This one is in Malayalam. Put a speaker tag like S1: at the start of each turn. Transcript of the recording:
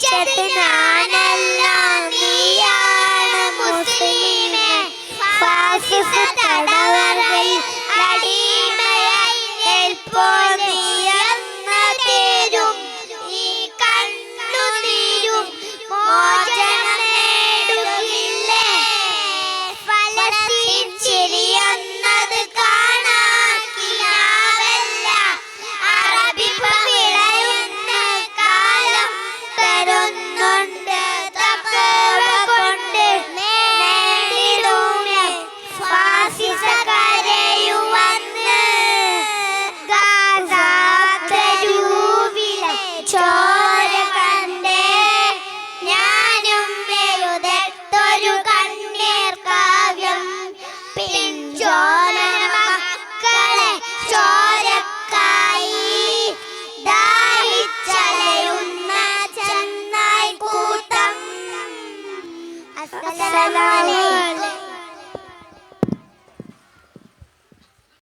S1: നയിച്ചത് ഞാനല്ല നീയാണ് മുസ്ലിമേ. ഫാസിസ തടവറയിൽ അടിമയായി നിൽപ്പോ നീയെന്ന പേരും ഈ കണ്ണുനീരും മോചനം നേടുകില്ലേ. ഫലസ്തീൻ ചിരിയെന്നത് കാണാക്കിനാവല്ല. അറബിപ്പ വിളയുന്ന കാലം തരുന്നുണ്ട്. തഖ്വ കൊണ്ട് നേടിടുമേ ഫാസിസ കരയുവന്ന്. ഗാസ തെരുവിലെ ചോര കണ്ടേ ഞാനും എഴുതത്തൊരു കണ്ണീർ കാവ്യം. പിഞ്ചോല മക്കളെ ചോരക്കായി ദാഹിച്ചലയുന്ന ചെന്നായി കൂട്ടം. അസ്സലാമു